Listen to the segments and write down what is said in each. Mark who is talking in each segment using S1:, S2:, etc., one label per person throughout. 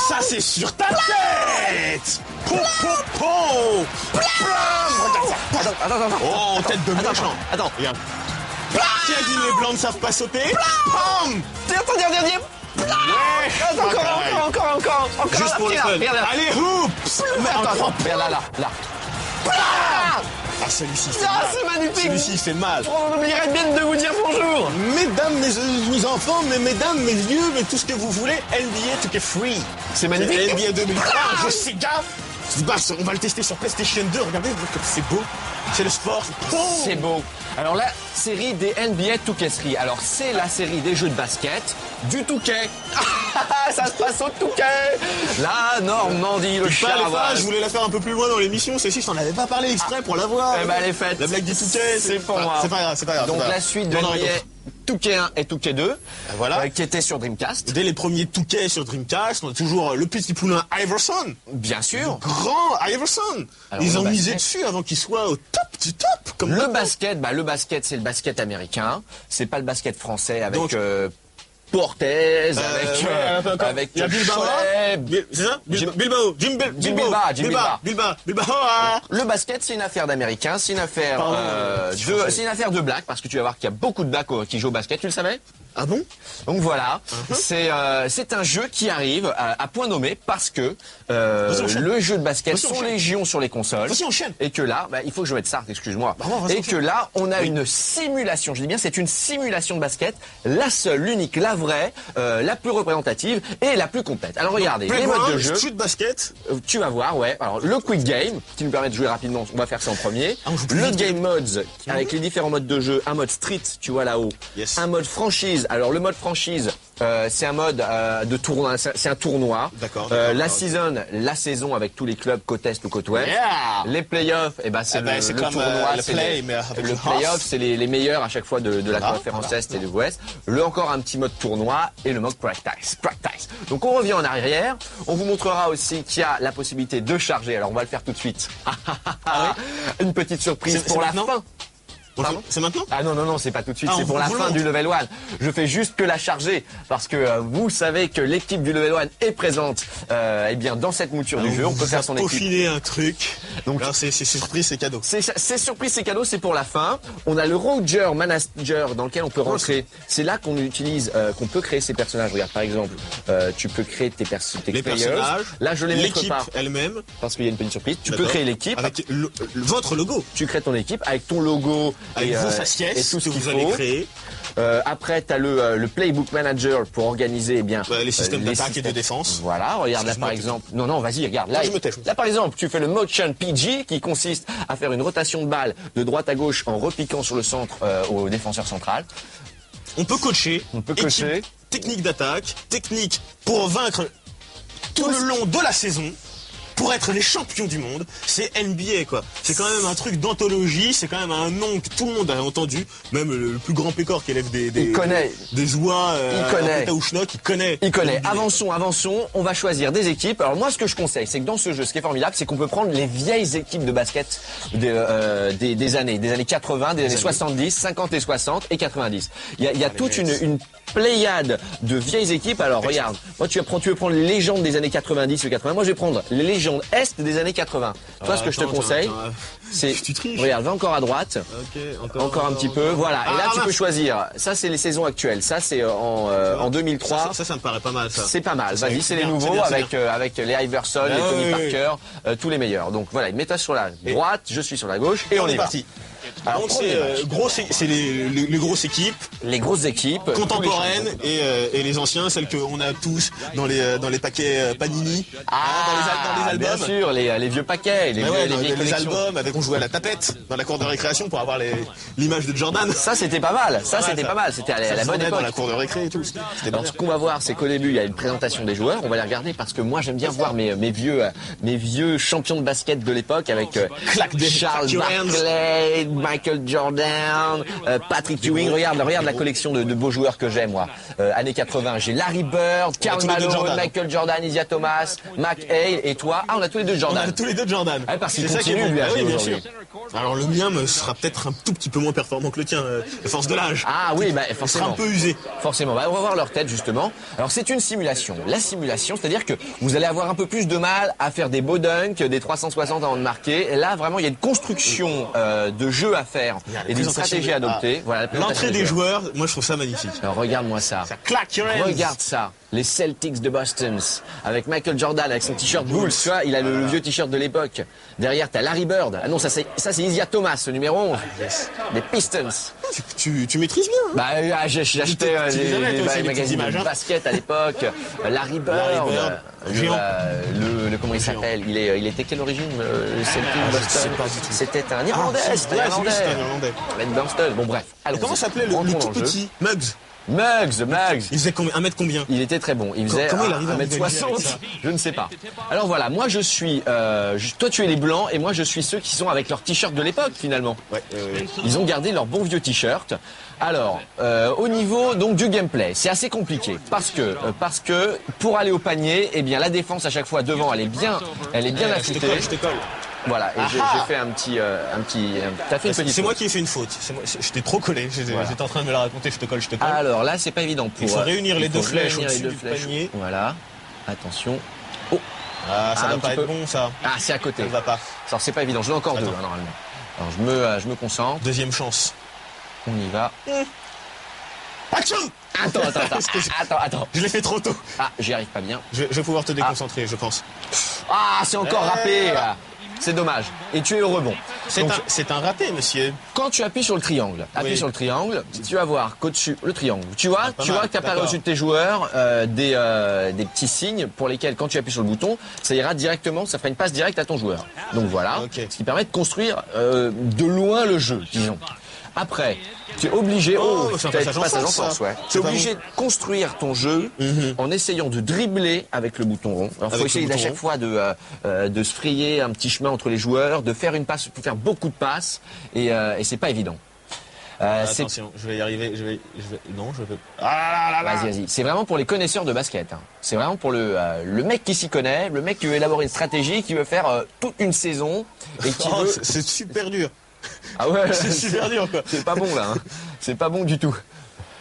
S1: Ça, c'est sur ta tête. Po, po, po. Blam. Regarde ça.
S2: Attends.
S1: Oh, tête de méchant.
S2: Attends.
S1: Regarde. Qui a dit les blancs ne savent pas sauter? Bam.
S2: Attends, dernier.
S1: Ouais.
S2: Encore.
S1: Juste pour le fun.
S2: Regarde.
S1: Allez, hoops.
S2: Attends, regarde là.
S1: Ah, celui-ci, il fait
S2: Ah,
S1: mal.
S2: c'est magnifique.
S1: Celui-ci, il fait mal.
S2: On oublierait bien de vous dire bonjour.
S1: Mesdames, mes enfants, mesdames, mes vieux, mais tout ce que vous voulez, NBA 2K Free.
S2: C'est magnifique.
S1: NBA 2003, un jeu Sega. Bah, on va le tester sur PlayStation 2. Regardez, comme c'est beau. C'est le sport.
S2: C'est beau. Alors la série des NBA 2K3. Alors c'est la série des jeux de basket du Touquet. Ça se passe au Touquet. La Normandie, le Charavois.
S1: Je voulais la faire un peu plus loin dans l'émission. Celle-ci, je t'en avais pas parlé exprès pour la voir.
S2: Eh ben elle est faite.
S1: La blague du Touquet.
S2: C'est pour moi.
S1: C'est pas grave.
S2: Donc la suite de NBA Touquet 1 et Touquet 2,
S1: voilà.
S2: qui était sur Dreamcast.
S1: Dès les premiers Touquet sur Dreamcast, on a toujours le petit poulain Iverson.
S2: Bien sûr.
S1: Grand Iverson.
S2: Alors,
S1: ils ont misé dessus avant qu'il soit au top du top. Comme
S2: le basket, c'est le basket américain. C'est pas le basket français avec...
S1: Donc,
S2: Portez, avec
S1: il y a Bilbao, c'est ça? Bilbao.
S2: Le basket, c'est une affaire d'américains, c'est une affaire de blacks, parce que tu vas voir qu'il y a beaucoup de blacks qui jouent au basket, tu le savais?
S1: Ah bon?
S2: Donc voilà, c'est un jeu qui arrive à point nommé parce que le jeu de basket sont légion sur les consoles.
S1: Vas-y, enchaîne.
S2: Et que là, il faut que je mette ça, excuse-moi. Et que là, on a une simulation, je dis bien, c'est une simulation de basket, la seule, l'unique, la vraie, la plus représentative et la plus complète. Alors regardez, les modes de jeu.
S1: Street basket.
S2: Tu vas voir, ouais. Alors le quick game, qui nous permet de jouer rapidement, on va faire ça en premier. Le game modes, avec les différents modes de jeu, un mode street, tu vois là-haut, un mode franchise. Alors le mode franchise, c'est un mode de tournoi, c'est un tournoi.
S1: D'accord.
S2: La saison avec tous les clubs côte est ou côte ouest.
S1: Yeah.
S2: Les playoffs, c'est le tournoi, le playoff, c'est les meilleurs à chaque fois de la conférence est et de l'ouest. Encore un petit mode tournoi et le mode practice. Donc on revient en arrière. On vous montrera aussi qu'il y a la possibilité de charger. Alors on va le faire tout de suite. Une petite surprise pour la fin.
S1: C'est maintenant?
S2: Ah non, c'est pas tout de suite, c'est pour la fin du level 1. Je fais juste que la charger parce que vous savez que l'équipe du level 1 est présente dans cette mouture du jeu. On peut faire son équipe.
S1: Peaufiner un truc. Donc là, c'est surprise, c'est cadeau.
S2: C'est surprise, c'est cadeau, c'est pour la fin. On a le Roger Manager dans lequel on peut rentrer. C'est là qu'on utilise, qu'on peut créer ses personnages. Regarde, par exemple, tu peux créer tes personnages. Là, je les montre pas.
S1: L'équipe elle-même.
S2: Parce qu'il y a une petite surprise. Tu peux créer l'équipe.
S1: Avec votre logo.
S2: Tu crées ton équipe avec ton logo.
S1: Avec vos faciès
S2: et tout ce
S1: que
S2: qu'il
S1: vous allez créer.
S2: Après, tu as le Playbook Manager pour organiser
S1: les systèmes d'attaque et de défense.
S2: Voilà, regarde là par exemple. Non, vas-y, regarde. Là, par exemple, tu fais le Motion PG qui consiste à faire une rotation de balle de droite à gauche en repiquant sur le centre au défenseur central.
S1: On peut coacher.
S2: Équipe,
S1: technique d'attaque, technique pour vaincre tout le long de la saison. Pour être les champions du monde, c'est NBA quoi. C'est quand même un truc d'anthologie, c'est quand même un nom que tout le monde a entendu. Même le plus grand pécor qui élève des oies il connaît.
S2: Il connaît. Avançons, on va choisir des équipes. Alors moi ce que je conseille, c'est que dans ce jeu, ce qui est formidable, c'est qu'on peut prendre les vieilles équipes de basket des années 80, des années 70, 50 et 60 et 90. Il y a toute une pléiade de vieilles équipes. Alors regarde, moi tu veux prendre les légendes des années 90 ou 80. Moi je vais prendre les légendes est des années 80. Toi, ce que je te conseille, c'est... Regarde, va encore à droite. Encore un petit peu. Voilà. Et là, tu peux choisir. Ça, c'est les saisons actuelles. Ça, c'est en 2003.
S1: Ça me paraît pas mal, ça.
S2: C'est pas mal. Vas-y, c'est les nouveaux avec les Iverson, les Tony Parker, tous les meilleurs. Donc voilà, mets-toi sur la droite, je suis sur la gauche et on est parti.
S1: Alors, donc c'est les grosses équipes.
S2: Les grosses équipes.
S1: Contemporaines et les anciens, celles qu'on a tous dans les paquets Panini. Dans les albums.
S2: Bien sûr, les vieux paquets.
S1: Les albums avec on jouait à la tapette dans la cour de récréation pour avoir l'image de Jordan.
S2: Ça, c'était pas mal. C'était pas mal. C'était à la bonne époque.
S1: Dans la cour de récré et tout.
S2: Alors, ce qu'on va voir, c'est qu'au début, il y a une présentation des joueurs. On va les regarder parce que moi, j'aime bien voir mes vieux champions de basket de l'époque avec Charles Barkley, Michael Jordan, Patrick Ewing. Regarde la collection de beaux joueurs que j'ai, moi. Années 80, j'ai Larry Bird, Karl Malone, Michael Jordan, Isiah Thomas, Mac Hale, et toi. Ah, on a tous les deux Jordan.
S1: On a tous les deux Jordan.
S2: Ah, parce qu'il
S1: C'est ça qui est
S2: continue,
S1: bon.
S2: lui, à
S1: Ah oui,
S2: jouer
S1: bien
S2: aujourd'hui.
S1: sûr. Alors le mien me sera peut-être un tout petit peu moins performant que le tien, à force de l'âge.
S2: Ah oui, bah
S1: Il sera
S2: forcément.
S1: un peu usé.
S2: Forcément, bah, on va voir leur tête justement. Alors c'est une simulation. La simulation, c'est-à-dire que vous allez avoir un peu plus de mal à faire des beaux dunks, des 360 avant de marquer. Et là, vraiment, il y a une construction de jeu à faire et des stratégies à adopter. Voilà, la présentation
S1: L'entrée des joueurs, moi je trouve ça magnifique.
S2: Alors regarde-moi ça.
S1: Ça claque, your hands.
S2: Regarde ça. Les Celtics de Boston, avec Michael Jordan, avec son t-shirt Bulls, tu vois, il a le vieux t-shirt de l'époque. Derrière, t'as Larry Bird. Ah non, ça c'est Isiah Thomas, le numéro 11.
S1: Yes.
S2: Des Pistons.
S1: Tu maîtrises bien, hein.
S2: Bah, j'achetais
S1: Tu les avais, toi aussi, les petites
S2: magazines
S1: images,
S2: de
S1: hein.
S2: basket à l'époque. Larry Bird.
S1: Larry Bird, géant.
S2: Comment il s'appelle? Il était quelle origine, le Celtic
S1: je
S2: Boston?
S1: sais pas du tout.
S2: C'était un Irlandais,
S1: Ah,
S2: c'était
S1: ouais,
S2: un
S1: c'est lui,
S2: Irlandais.
S1: c'était un Irlandais.
S2: Len Burstall. Bon, bref.
S1: Et comment s'appelait le
S2: rentrons
S1: tout
S2: dans jeu.
S1: petit Muggs?
S2: Muggs.
S1: Il faisait combien? 1 mètre combien?
S2: Il était très bon. Il faisait
S1: Comment il arrive à
S2: 1m60?
S1: rivaliser avec ça?
S2: Je ne sais pas. Alors voilà, moi je suis... toi tu es les blancs et moi je suis ceux qui sont avec leur t-shirt de l'époque finalement.
S1: Ouais,
S2: Ils ont gardé leur bon vieux t-shirt. Alors, au niveau donc du gameplay, c'est assez compliqué parce que pour aller au panier, eh bien la défense à chaque fois devant, elle est bien affûtée.
S1: je te colle.
S2: Voilà, et j'ai fait un petit t'as fait une petite
S1: C'est moi
S2: faute.
S1: qui ai fait une faute. Je t'ai trop collé. J'étais en train de me la raconter. Je te colle.
S2: Alors là, c'est pas évident pour
S1: Il faut réunir les deux flèches
S2: réunir les
S1: au-dessus
S2: deux
S1: du
S2: flèches.
S1: panier.
S2: Voilà. Attention.
S1: Ah, ça
S2: un
S1: va
S2: petit
S1: pas
S2: peu.
S1: être bon, ça.
S2: Ah, c'est à côté.
S1: Ça ne va pas.
S2: Alors c'est pas évident, je l'ai encore deux
S1: Attends.
S2: hein, normalement. Alors je me concentre,
S1: Deuxième chance.
S2: on y va.
S1: Action!
S2: Attends.
S1: Je l'ai fait trop tôt.
S2: Ah, j'y arrive pas bien.
S1: Je vais pouvoir te déconcentrer, je pense.
S2: Ah, c'est encore râpé. C'est dommage. Et tu es au rebond. Donc,
S1: C'est un raté, monsieur.
S2: quand tu appuies sur le triangle,
S1: Oui.
S2: tu vas voir qu'au-dessus, le triangle, tu vois
S1: pas mal,
S2: qu'apparaît
S1: d'accord.
S2: au-dessus de tes joueurs des petits signes pour lesquels, quand tu appuies sur le bouton, ça ira directement, ça fera une passe directe à ton joueur. Donc voilà,
S1: Ok.
S2: ce qui permet de construire de loin le jeu, disons. Après, tu es obligé,
S1: c'est un
S2: t'as
S1: passage en force, ça.
S2: ouais. Tu
S1: C'est
S2: es
S1: pas
S2: obligé de construire ton jeu en essayant de dribbler avec le bouton rond. Alors,
S1: Avec
S2: faut
S1: le
S2: essayer à
S1: bouton
S2: chaque
S1: rond.
S2: fois de se frayer un petit chemin entre les joueurs, de faire une passe, faut faire beaucoup de passes, et c'est pas évident. C'est-
S1: Attention, je vais y arriver. Non, je vais. Ah là là là.
S2: Vas-y. C'est vraiment pour les connaisseurs de basket. Hein. C'est vraiment pour le mec qui s'y connaît, le mec qui veut élaborer une stratégie, qui veut faire toute une saison et qui
S1: Oh,
S2: veut.
S1: c'est super dur.
S2: Ah ouais.
S1: C'est super dur, quoi.
S2: C'est pas bon là. Hein. C'est pas bon du tout.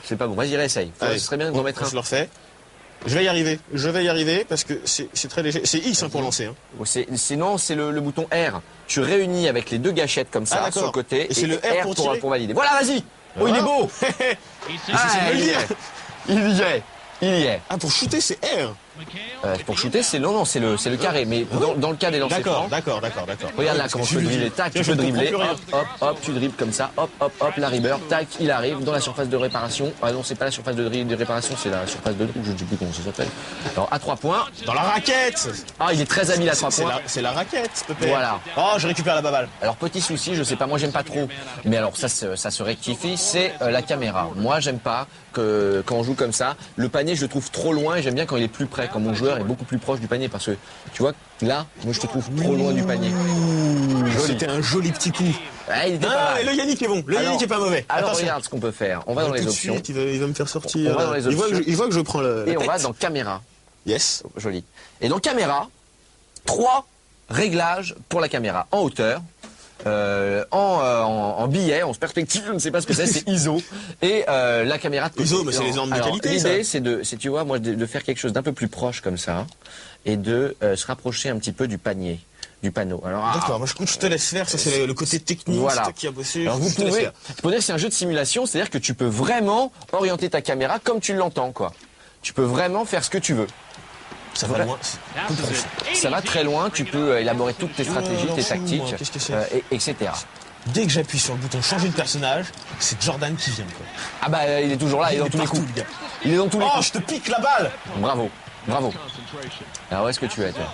S2: C'est pas bon. Vas-y, réessaye.
S1: Allez,
S2: Ce serait bien de remettre un.
S1: Je le refais. Je vais y arriver parce que c'est très léger. C'est X hein, pour lancer. Hein.
S2: Sinon, c'est le bouton R. Tu réunis avec les deux gâchettes comme ça
S1: Ah, d'accord.
S2: sur le côté
S1: Et c'est le R pour tirer
S2: pour valider. Voilà, vas-y. Oh, il est beau. Ah,
S1: de le
S2: il y
S1: dire.
S2: est. Il y est.
S1: Ah, pour shooter, c'est R.
S2: Pour shooter, c'est le carré. Mais dans le cas des lancers francs.
S1: D'accord.
S2: Regarde là
S1: Parce
S2: comment
S1: que
S2: je peux
S1: je-
S2: dribbler. Tac,
S1: je
S2: tu peux
S1: ne comprends
S2: dribbler.
S1: plus rien.
S2: Hop, tu dribbles comme ça. Hop, Larry Bird. Tac, il arrive dans la surface de réparation. Ah non, c'est pas la surface de réparation, c'est la surface de dribble. Je ne sais plus comment ça s'appelle. Alors, à 3 points.
S1: Dans la raquette.
S2: Ah, il est très habile à 3 points.
S1: C'est la raquette, Pépé.
S2: Voilà.
S1: Oh, je récupère la baballe.
S2: Alors, petit souci, je sais pas, moi j'aime pas trop. Mais alors, ça se rectifie, c'est la caméra. Moi, j'aime pas que quand on joue comme ça, le panier, je le trouve trop loin et j'aime bien quand il est plus près, quand mon joueur est beaucoup plus proche du panier. Parce que, tu vois, là, moi je te trouve trop loin du panier.
S1: C'était un joli petit coup.
S2: Ah, il était pas
S1: Ah,
S2: mal.
S1: et le Yannick est bon. Le Yannick est pas mauvais.
S2: Alors
S1: Attention.
S2: regarde ce qu'on peut faire. On va dans
S1: Tout
S2: les
S1: de
S2: options.
S1: suite, il va me faire sortir.
S2: On va dans les
S1: Il voit
S2: options.
S1: que je prends le.
S2: Et
S1: la
S2: on va
S1: tête.
S2: dans caméra.
S1: Yes.
S2: Joli. Et dans caméra, 3 réglages pour la caméra. En hauteur, en billet, en perspective, je ne sais pas ce que c'est ISO. Et la caméra de côté.
S1: ISO, mais c'est les normes de
S2: Alors,
S1: qualité,
S2: l'idée,
S1: ça.
S2: c'est tu vois, moi, de faire quelque chose d'un peu plus proche comme ça, et de se rapprocher un petit peu du panier, du panneau. Alors,
S1: D'accord, moi je te laisse faire, ça c'est le côté technique,
S2: Voilà.
S1: c'est toi qui a bossé.
S2: Alors vous
S1: je te laisse
S2: pouvez,
S1: faire.
S2: tu peux dire que c'est un jeu de simulation, c'est-à-dire que tu peux vraiment orienter ta caméra comme tu l'entends, quoi. Tu peux vraiment faire ce que tu veux.
S1: Ça va loin.
S2: Ça va très loin, tu peux élaborer toutes tes stratégies, tes
S1: non,
S2: tactiques,
S1: qu'est-ce que c'est
S2: etc.
S1: Dès que j'appuie sur le bouton changer de personnage, c'est Jordan qui vient. Quoi.
S2: Ah bah il est toujours là, il est dans tous les
S1: partout,
S2: coups.
S1: le gars.
S2: Il est dans tous les
S1: Oh,
S2: coups.
S1: je te pique la balle.
S2: Bravo. Alors où est-ce que tu es, toi?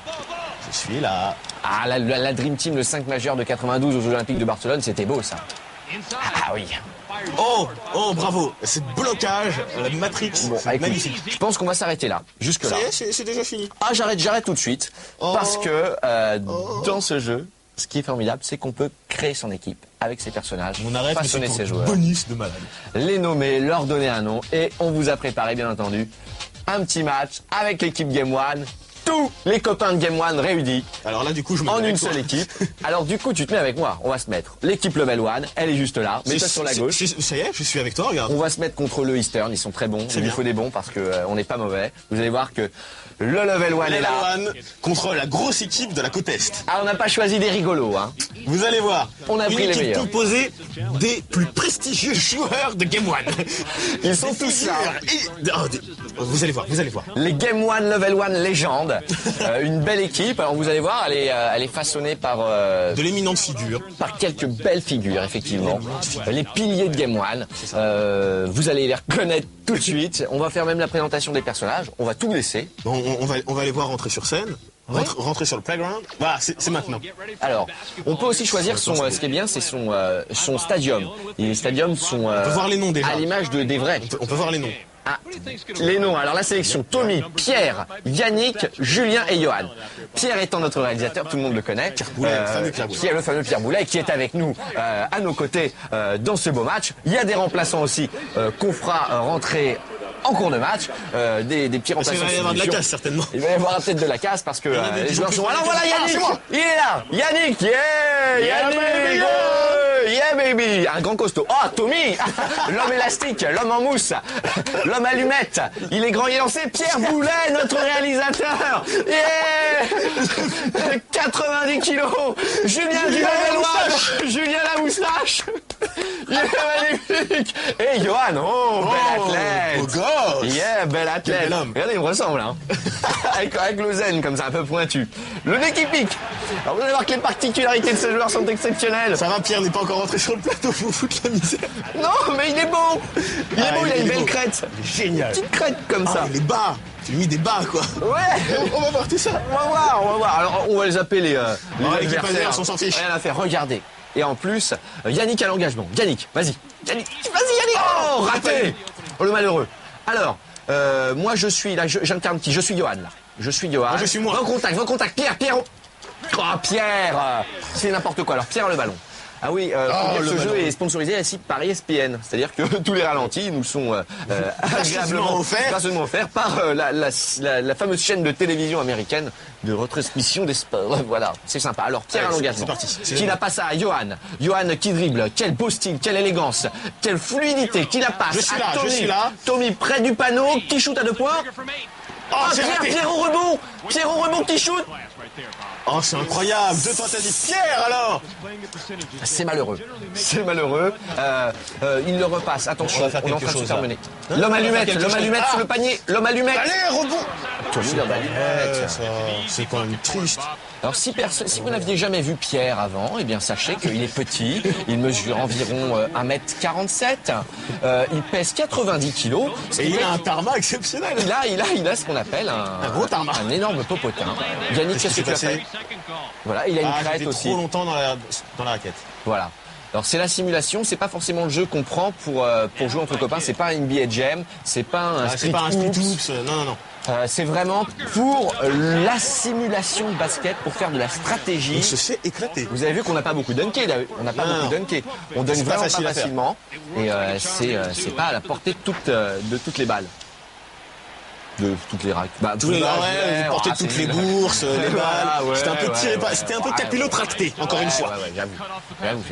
S1: Je suis là.
S2: Ah, la Dream Team, le 5 majeur de 92 aux Jeux Olympiques de Barcelone, c'était beau ça. Ah oui.
S1: Oh, bravo. C'est blocage, la Matrix,
S2: Bon,
S1: c'est
S2: écoute,
S1: magnifique.
S2: je pense qu'on va s'arrêter là, jusque là.
S1: Ça y est, c'est déjà fini.
S2: Ah, j'arrête tout de suite.
S1: Oh.
S2: Parce que dans ce jeu, ce qui est formidable, c'est qu'on peut créer son équipe avec ses personnages,
S1: On arrête, mais
S2: façonner
S1: c'est
S2: ses
S1: pour
S2: joueurs,
S1: bonus de malade.
S2: les nommer, leur donner un nom. Et on vous a préparé, bien entendu, un petit match avec l'équipe Game One. Tous les copains de Game One réunis
S1: Alors là, du coup, je me
S2: en
S1: mets
S2: une
S1: avec toi.
S2: seule équipe. Alors du coup, tu te mets avec moi. On va se mettre l'équipe Level One. Elle est juste là. Mets-toi sur la gauche.
S1: Ça y est, je suis avec toi, regarde.
S2: On va se mettre contre le Eastern. Ils sont très bons. Il nous
S1: bien.
S2: faut des bons parce que on n'est pas mauvais. Vous allez voir que le Level One est
S1: Level
S2: là.
S1: One contre la grosse équipe de la côte Est.
S2: Ah, on n'a pas choisi des rigolos, hein.
S1: Vous allez voir.
S2: On a
S1: une
S2: pris les
S1: équipe
S2: meilleurs.
S1: composée des plus prestigieux joueurs de Game One.
S2: Ils sont
S1: Des
S2: tous là.
S1: figures vous allez voir, vous allez voir.
S2: Les Game One Level One légendes. Une belle équipe. Alors vous allez voir, elle est façonnée
S1: De l'éminente figure.
S2: par quelques belles figures, effectivement. Les piliers de Game One. Vous allez les reconnaître tout de suite. On va faire même la présentation des personnages. On va tout laisser.
S1: Bon, on va les voir rentrer sur scène. Rentrer sur le playground. Voilà, c'est maintenant.
S2: Alors, on peut aussi choisir ce qui est bien, c'est son stadium. Et les stadiums sont
S1: On peut voir les noms déjà.
S2: à l'image des vrais.
S1: On peut voir les noms.
S2: Ah, les noms. Alors la sélection, Tommy, Pierre, Yannick, Julien et Johan. Pierre étant notre réalisateur, tout le monde le connaît.
S1: Boulet, le fameux Pierre Boulet.
S2: Qui est le fameux Pierre Boulet, qui est avec nous à nos côtés dans ce beau match. Il y a des remplaçants aussi qu'on fera rentrer en cours de match, des petits
S1: Parce qu'il
S2: remplaçants.
S1: va y avoir de la
S2: solutions.
S1: casse, certainement.
S2: Il va y avoir peut-être de la casse parce que
S1: y en a des
S2: les
S1: qui
S2: joueurs
S1: sont
S2: sont...
S1: plus
S2: Alors voilà
S1: Ah, c'est
S2: Yannick,
S1: moi.
S2: il est là. Yannick, yeah, Yannick,
S1: baby,
S2: yeah. Yeah baby, un grand costaud. Oh Tommy, l'homme élastique, l'homme en mousse, l'homme allumette. Il est grand, il est lancé. Pierre Boulet, notre réalisateur. Yeah, 90 kilos. Julien du Level One. Julien la moustache. Il est magnifique. Et Johan, oh, bel athlète.
S1: Beau gosse.
S2: Yeah, bel athlète.
S1: Quel bel homme.
S2: Regardez, il me ressemble, hein. avec le zen, comme ça, un peu pointu. Le nez qui pique. Alors, vous allez voir que les particularités de ce joueur sont exceptionnelles.
S1: Ça va, Pierre n'est pas encore rentré sur le plateau pour foutre la misère.
S2: Non, mais il est beau. Il est beau, il a une belle crête.
S1: Génial.
S2: Petite crête comme ça.
S1: Ah, il est bas. Tu lui as mis des bas, quoi.
S2: Ouais.
S1: On va voir tout ça.
S2: On va voir. Alors, on va les appeler les
S1: l'équipe
S2: adversaires.
S1: adverse, on s'en fiche.
S2: Rien à faire, regardez. Et en plus, Yannick à l'engagement. Yannick, vas-y. Yannick, Oh, raté. Oh, le malheureux. Alors, moi, je suis là, j'incarne qui? Je suis Johan, là. Je suis Johan.
S1: Moi, je suis moi.
S2: Vos contacts. Pierre. Oh, Pierre. C'est n'importe quoi. Alors, Pierre, le ballon. Ah oui,
S1: le
S2: ce jeu
S1: ballon.
S2: est sponsorisé ainsi par ESPN. C'est-à-dire que tous les ralentis nous sont agréablement gracieusement offerts par la fameuse chaîne de télévision américaine de retransmission des sports. Voilà, c'est sympa. Alors, Pierre à
S1: Allez,
S2: l'engagement.
S1: c'est parti. C'est
S2: Qui
S1: bon.
S2: la passe à Johan. Johan qui dribble. Quel beau style, quelle élégance, quelle fluidité. Qui la passe
S1: Je suis
S2: à
S1: là, je
S2: Tommy.
S1: suis là.
S2: Tommy près du panneau, qui shoot à 2 points.
S1: Oh, c'est raté.
S2: Pierre au rebond. Pierre au rebond qui shoot.
S1: Oh, c'est incroyable. 2 tentatives. Pierre, alors.
S2: C'est malheureux. Il le repasse. Attention,
S1: On va faire
S2: on est en
S1: quelque
S2: train de se
S1: chose,
S2: faire
S1: là.
S2: mener.
S1: Hein,
S2: L'homme
S1: on va faire
S2: allumette,
S1: quelque
S2: l'homme
S1: chose.
S2: allumette
S1: Ah.
S2: sous le panier. L'homme allumette.
S1: Allez, rebond.
S2: Tommy, l'homme allumette.
S1: Ça, c'est quand même triste.
S2: Alors si vous n'aviez jamais vu Pierre avant, eh bien sachez qu'il est petit, il mesure environ 1m47, il pèse 90 kilos.
S1: Et il a un tarmac exceptionnel.
S2: Il a ce qu'on appelle
S1: Un gros tarmac.
S2: un énorme popotin. Yannick, qu'est-ce que tu as fait? Voilà, il a une crête
S1: j'étais
S2: aussi.
S1: trop longtemps dans la raquette.
S2: Voilà. Alors c'est la simulation, c'est pas forcément le jeu qu'on prend pour jouer entre copains, c'est pas un NBA Jam, c'est pas un
S1: C'est
S2: Street
S1: pas un split
S2: Hoops.
S1: hoops. Non.
S2: C'est vraiment pour la simulation de basket, pour faire de la stratégie.
S1: Il se fait éclater.
S2: Vous avez vu qu'on n'a pas beaucoup dunké, là. On n'a pas
S1: Non.
S2: beaucoup dunké. On donne
S1: C'est pas
S2: vraiment
S1: facile
S2: pas
S1: à faire.
S2: facilement. Et c'est pas à la portée de toutes les balles. De toutes les racks. Bah,
S1: Tous les
S2: balles,
S1: vous portez
S2: ah,
S1: toutes
S2: c'est
S1: les
S2: nul.
S1: bourses, les
S2: Voilà,
S1: balles.
S2: ouais,
S1: C'était un peu tiré,
S2: ouais,
S1: c'était un peu
S2: ouais,
S1: capillotracté, encore une fois.
S2: Ouais, j'avoue,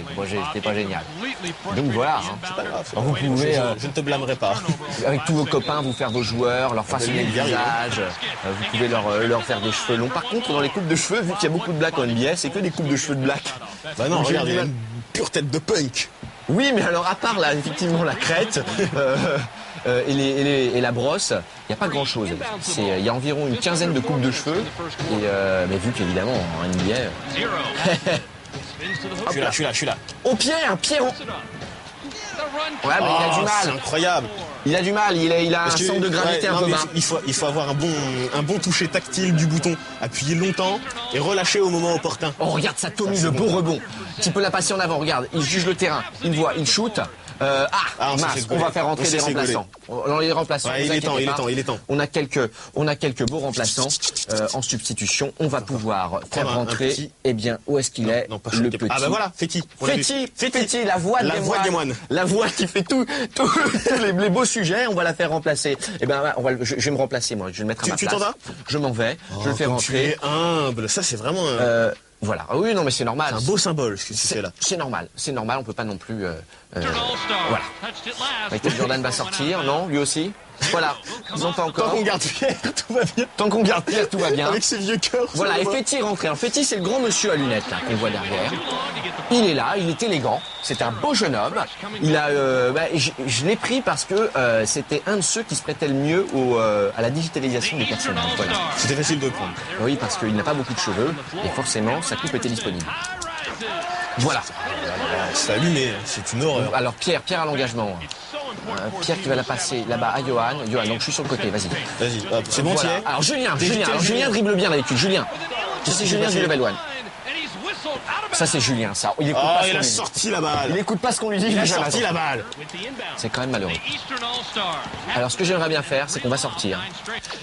S2: c'était pas génial. Donc voilà, hein.
S1: Pas grave.
S2: Alors, vous pouvez,
S1: Je ne te blâmerai pas.
S2: avec tous vos copains, vous faire vos joueurs, leur façonner le
S1: y arriver.
S2: visage, vous pouvez leur faire des cheveux longs. Par contre, dans les coupes de cheveux, vu qu'il y a beaucoup de black en NBA, c'est que des coupes de cheveux de black.
S1: Bah non,
S2: Donc,
S1: regarde,
S2: j'ai
S1: il a
S2: du
S1: une pure tête de punk.
S2: Oui, mais alors à part là, effectivement, la crête et la brosse, il n'y a pas grand-chose. Il y a environ une quinzaine de coupes de cheveux. Mais vu qu'évidemment, en NBA...
S1: Je suis là.
S2: Oh, Pierre. Ouais, mais il a du
S1: C'est
S2: mal.
S1: incroyable.
S2: Il a du mal, il a un
S1: Parce que-
S2: centre de gravité
S1: ouais,
S2: un
S1: non,
S2: peu
S1: mais
S2: bas.
S1: il faut avoir un bon toucher tactile du bouton. Appuyer longtemps et relâcher au moment opportun.
S2: Oh, regarde ça, Tommy, le beau rebond. Tu peux la passer en avant, regarde. Il juge le terrain, il voit, il shoot.
S1: on s'est
S2: mince,
S1: fait
S2: on
S1: gauler.
S2: va faire rentrer
S1: On s'est
S2: des
S1: fait gauler.
S2: remplaçants. Non, les remplaçants.
S1: Ouais,
S2: vous
S1: il est temps,
S2: inquiétez
S1: il est
S2: pas.
S1: temps, il est temps.
S2: On a quelques beaux remplaçants en substitution. On va pouvoir faire
S1: un
S2: rentrer.
S1: petit-
S2: Eh bien, où est-ce qu'il est
S1: Non, pas
S2: le
S1: Choquet.
S2: petit?
S1: Ah bah voilà, Fekir. On l'a vu.
S2: Féti, la voix
S1: La voix des moines.
S2: La voix qui fait tous les beaux sujets. On va la faire remplacer. Eh ben, je vais me remplacer moi. Je vais le mettre à ma
S1: Tu
S2: place.
S1: t'en vas?
S2: Je m'en vais. Je le fais
S1: Comme
S2: rentrer.
S1: Tu es humble. Ça, c'est vraiment
S2: Voilà. Ah oui, non, mais c'est normal.
S1: un beau symbole ce que tu fais là.
S2: C'est normal. On peut pas non plus. Voilà. Michael Jordan va sortir, non? Lui aussi. Voilà. Non, pas encore.
S1: Tant qu'on garde Pierre, tout va bien.
S2: Tant qu'on garde Pierre, tout va bien.
S1: Avec ses vieux cœurs.
S2: Voilà, et Féti est rentré. Alors Féti, c'est le grand monsieur à lunettes là qu'on voit derrière. Il est là, il est élégant. C'est un beau jeune homme. Il a, je l'ai pris parce que c'était un de ceux qui se prêtait le mieux à la digitalisation des personnages. Voilà.
S1: C'était facile de prendre.
S2: Oui, parce qu'il n'a pas beaucoup de cheveux et forcément sa coupe était disponible. Voilà.
S1: C'est allumé, c'est une horreur.
S2: Alors Pierre à l'engagement. Pierre qui va la passer là-bas à Johan. Johan, donc je suis sur le côté, vas-y.
S1: Vas-y, hop, c'est bon,
S2: Voilà.
S1: tiens.
S2: Alors Julien
S1: Julien.
S2: dribble bien d'habitude. Julien. Ça c'est Julien du level 1. Ça c'est Julien, ça. Il écoute pas ce
S1: Il
S2: qu'on
S1: a
S2: lui dit.
S1: sorti la balle.
S2: Il écoute pas ce qu'on lui dit.
S1: Il a
S2: jamais
S1: sorti
S2: attention.
S1: la balle.
S2: C'est quand même malheureux. Alors ce que j'aimerais bien faire, c'est qu'on va sortir.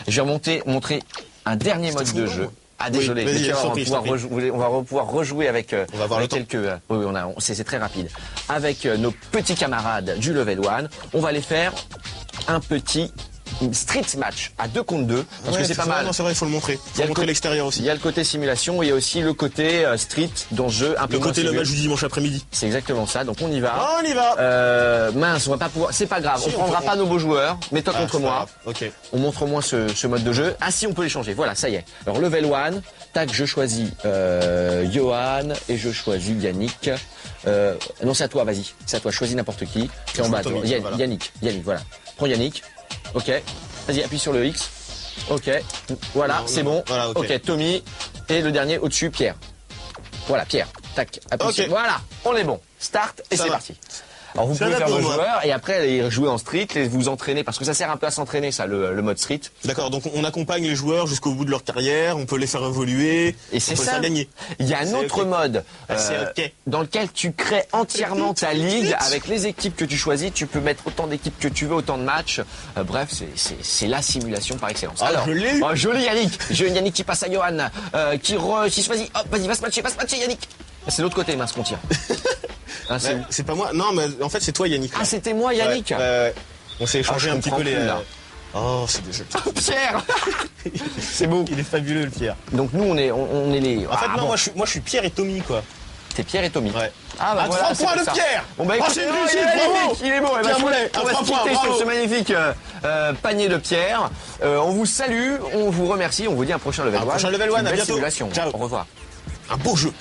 S2: Je vais montrer un dernier mode de jeu. Ah désolé,
S1: Oui, vas-y,
S2: mais tu vois,
S1: je t'en prie.
S2: on va pouvoir rejouer avec,
S1: On va voir
S2: avec
S1: le temps.
S2: quelques. Oui, c'est très rapide. Avec nos petits camarades du level 1, on va les faire un petit street match à 2 contre 2 parce que c'est pas mal.
S1: Non, c'est vrai, il faut le montrer. Il
S2: Il y a
S1: faut
S2: le
S1: montrer
S2: côté-
S1: l'extérieur
S2: Il
S1: aussi.
S2: y a le côté simulation et il y a aussi le côté street dans ce jeu un peu
S1: Le
S2: moins
S1: côté le
S2: sérieux.
S1: match du dimanche après-midi.
S2: C'est exactement ça. Donc on y va.
S1: On y va.
S2: Mince, on va pas pouvoir. C'est pas grave.
S1: Si,
S2: on
S1: on
S2: prendra
S1: peut-
S2: pas nos beaux joueurs. Mets-toi
S1: Ah,
S2: contre
S1: c'est pas
S2: moi.
S1: grave. Ok.
S2: On montre au moins ce mode de jeu. Ah si, on peut les changer. Voilà, ça y est. Alors level 1, tac, je choisis Johan et je choisis Yannick. Non, c'est à toi, vas-y. C'est à toi, choisis n'importe qui. C'est en
S1: joue
S2: bas.
S1: Tommy,
S2: toi.
S1: voilà.
S2: Yannick, voilà. Prends Yannick. Ok. Vas-y, appuie sur le X. Ok. Voilà,
S1: Non,
S2: c'est
S1: non.
S2: bon.
S1: Voilà, ok.
S2: Tommy. Et le dernier au-dessus, Pierre. Voilà, Pierre. Tac, appuie
S1: Ok.
S2: sur- Voilà, on est bon. Start et
S1: Ça
S2: c'est
S1: va.
S2: parti. Alors vous
S1: Ça
S2: pouvez
S1: va
S2: faire
S1: pour
S2: vos
S1: moi.
S2: joueurs et après aller jouer en street, vous entraîner parce que ça sert un peu à s'entraîner ça le mode street.
S1: D'accord, donc on accompagne les joueurs jusqu'au bout de leur carrière, on peut les faire évoluer,
S2: Et c'est
S1: on peut les
S2: ça.
S1: faire gagner.
S2: Il y a un
S1: C'est
S2: autre
S1: ok.
S2: mode
S1: C'est ok.
S2: dans lequel tu crées entièrement ta ligue avec les équipes que tu choisis. Tu peux mettre autant d'équipes que tu veux, autant de matchs. Bref, c'est la simulation par excellence.
S1: Ah, je l'ai eu.
S2: oh, joli Yannick. Yannick qui passe à Johan, qui choisit. Hop, vas-y, va se matcher Yannick. C'est l'autre côté, mince qu'on tire. Ah, c'est
S1: Ouais,
S2: où
S1: c'est pas moi. Non, mais en fait, c'est toi, Yannick. là.
S2: Ah, c'était moi Yannick.
S1: Ouais. On s'est échangé
S2: Ah, je
S1: un petit
S2: comprends
S1: peu les.
S2: plus, là.
S1: Oh, c'est des jeux.
S2: Pierre. C'est beau.
S1: Il est fabuleux, le Pierre.
S2: Donc nous on est les.
S1: En fait, non, moi, je suis Pierre et Tommy, quoi.
S2: T'es Pierre et Tommy.
S1: Ouais.
S2: Ah bah
S1: À
S2: voilà,
S1: 3
S2: c'est
S1: points
S2: pour
S1: de
S2: ça.
S1: Pierre.
S2: Bon bah
S1: Oh,
S2: écoutez,
S1: c'est une
S2: il
S1: réussite,
S2: est
S1: bravo.
S2: magnifique, il est beau. Eh ben,
S1: Pierre Moulet,
S2: on
S1: à
S2: va se
S1: 3 points,
S2: quitter sur
S1: bravo.
S2: ce magnifique panier de Pierre. On vous salue, on vous remercie, on vous dit un prochain level
S1: Un
S2: 1.
S1: prochain level one, à bientôt.
S2: Simulation.
S1: Ciao.
S2: Au revoir.
S1: Un beau jeu.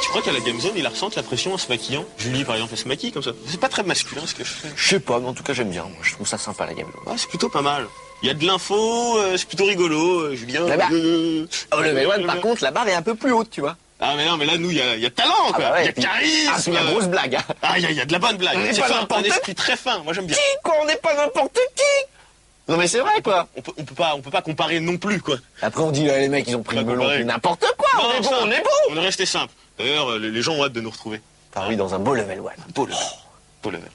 S1: Tu crois qu'à la Game Zone, il ressent la pression en se maquillant? Julie, par exemple, elle se maquille comme ça. C'est pas très masculin ce que je fais.
S2: Je sais pas, mais en tout cas j'aime bien. Moi, je trouve ça sympa la game.
S1: Ah, c'est plutôt pas mal. Il y a de l'info, c'est plutôt rigolo, Julien.
S2: Là-bas. Oh, le level 1 par contre, la barre est un peu plus haute, tu vois.
S1: Ah mais non, mais là, nous, il y a talent, quoi.
S2: bah ouais,
S1: Il y a
S2: et puis-
S1: charisme.
S2: Ah, c'est une grosse blague. Hein.
S1: Ah, il y a de la bonne blague.
S2: On n'est
S1: C'est
S2: pas
S1: fin,
S2: n'importe
S1: un esprit très fin. Moi, j'aime bien.
S2: Qui quoi, on n'est pas n'importe qui. Non mais c'est vrai quoi.
S1: On peut pas comparer non plus, quoi.
S2: Après on dit là, les mecs ils ont pris le
S1: On va
S2: melon,
S1: comparer.
S2: puis n'importe quoi. On est bon, on est bon.
S1: On est resté simple. D'ailleurs, les gens ont hâte de nous retrouver.
S2: Ah oui, dans un beau level 1.
S1: Beau level. Beau level.